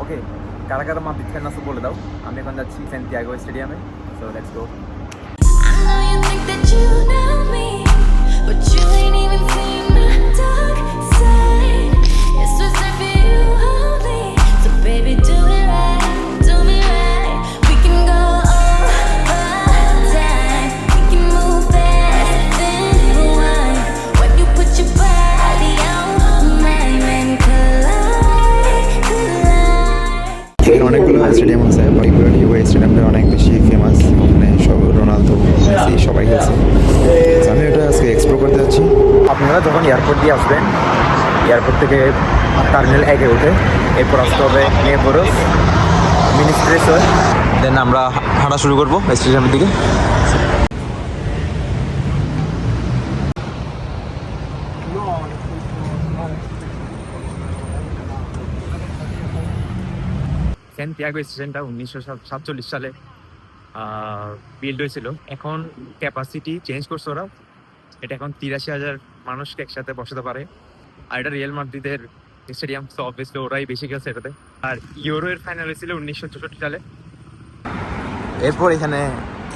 ওকে, কারা কারা Madrid fan আছে বলে দাও। আমি এখন যাচ্ছি সান্তিয়াগো স্টেডিয়ামে, so let's go. I know you think that you know me, but you ain't even seen my dark side. It's reserved for you only, so baby do it right, do me right. We can go over time, we can move fast, then rewind. When you put your body on mine and collide. অনেকগুলো stadium আছে, particularly ওই স্টেডিয়ামটা অনেক বেশি famous. ওখানে সব Ronaldo, Messi সবাই খেলছে। আমি ওটা আজকে এক্সপ্লোর করতে যাচ্ছি। আপনারা যখন এয়ারপোর্ট দিয়ে আসবেন, এয়ারপোর্ট থেকে টার্মিনাল 1-এ উঠে এরপর আসতে হবে নেবোরস মিনিস্ট্রেশন, দেন আমরা হাঁটা শুরু করবো স্টেডিয়ামের দিকে। সান্তিয়াগো স্টেশনটা 1947 সালে বিল্ড হয়েছিল। এখন ক্যাপাসিটি চেঞ্জ করছে ওরা, এটা এখন 83,000 মানুষকে একসাথে বসাতে পারে। আর এটা রিয়াল মাদ্রিদের স্টেডিয়াম, সো অবভিয়াসলি ওরাই বেশি খেলছে এটাতে। আর ইউরো এর ফাইনাল হয়েছিল 1964 সালে। এরপর এখানে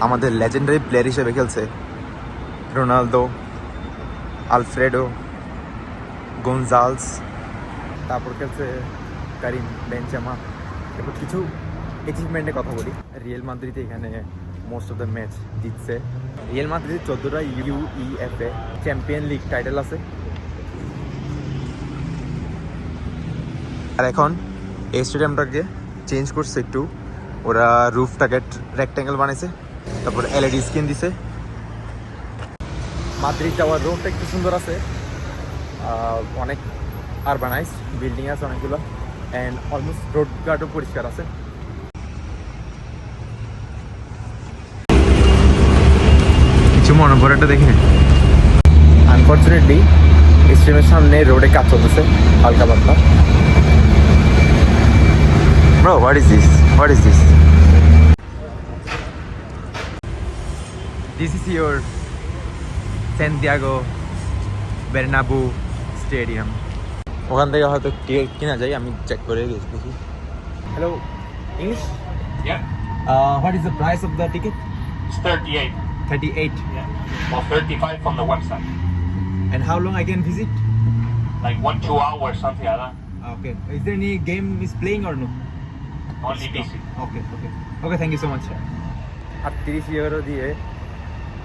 আমাদের লেজেন্ডারি প্লেয়ার হিসেবে খেলছে রোনালদো, আলফ্রেডো, গনজালস, তারপর খেলছে কারিম বেনজেমা। এরপর কিছু অ্যাচিভমেন্টের কথা বলি। রিয়াল মাদ্রিদে এখানে মোস্ট অফ দ্য ম্যাচ জিতছে। রিয়াল মাদ্রিদের 14টা ইউইএফএ চ্যাম্পিয়ন লিগ টাইটেল আছে। আর এখন এই স্টেডিয়ামটাকে চেঞ্জ করছে একটু, ওরা রুফটাকে রেক্ট্যাঙ্গেল বানাইছে, তারপর এলইডি স্ক্রিন দিছে। মাদ্রিদ যাওয়ার রোডটা একটু সুন্দর আছে, অনেক আরবানাইজ বিল্ডিং আছে অনেকগুলো, অ্যান্ড অলমোস্ট রোড গার্ডও পরিষ্কার আছে। কিছু মনে পড়ে একটা দেখি, আনফর্চুনেটলি স্টেডিয়ামের সামনে রোডে কাজ চলতেছে হালকা পাতলা। Bro, what is this? What is this? This is your Santiago Bernabeu Stadium. ওখান থেকে হয়তো টিকিট কিনা যায়, আমি চেক করে গেছি দেখি। Hello, English? Yeah, What is the price of the ticket? it's 38. 38. Yeah, or 35 on the website. And how long I can visit? Like 1-2 hours, something like that. Okay. Is there any game is playing or no? Only PC. Okay, okay. Okay, thank you so much. 38 euro দিয়ে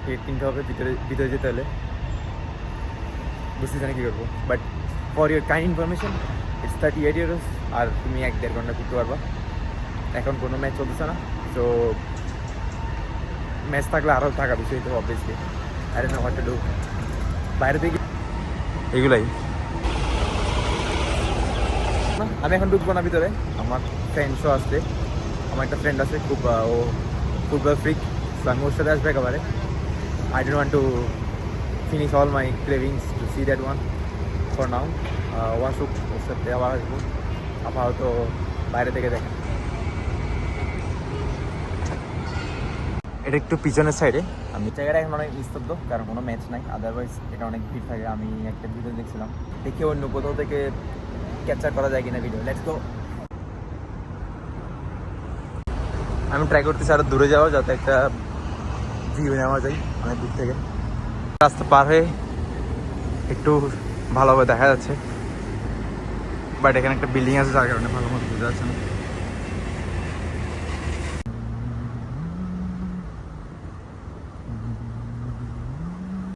ticket কিনতে হবে ভিতরে যেতে হলে। বুঝতে জানি কী করবো, but for your kind information it's 38 euros. আর তুমি 1-1.5 ঘন্টা ঘুরতে পারবা। এখন কোনো ম্যাচ চলতেছে না, তো ম্যাচ থাকলে আরও টাকা বেশি হইতে হবে obviously. I don't know what to do. বাইরে থেকে এগুলাই না, আমি এখন ঢুকবো না ভিতরে, আমার ফ্রেন্ডসও আসছে। আমার একটা ফ্রেন্ড আছে খুব, ও ফুটবল ফ্রিক, সো আমি ওর সাথে আসবে একেবারে। I don't want to finish all my cravings to see that one for now. ও আসুক, ওর সাথে আবার আসবো। আপাতত বাইরে থেকে দেখেন। এটা একটু পিছনের সাইডে। আমি জায়গাটা এখন অনেক নিস্তব্ধ, কারণ কোনো ম্যাচ নাই, আদারওয়াইজ এটা অনেক ভিড় থাকে। আমি একটা ভিডিও দেখছিলাম, দেখে অন্য কোথাও থেকে ক্যাপচার করা যায় কিনা ভিডিও। Let's go. আমি ট্রাই করতেছি আরো দূরে যাওয়া, যাতে একটা ভিউ নেওয়া যায় অনেক দূর থেকে। রাস্তা পার হয়ে একটু ভালোভাবে দেখা যাচ্ছে, বাট এখানে একটা বিল্ডিং আছে যার কারণে ভালো মতো বোঝা যাচ্ছে না।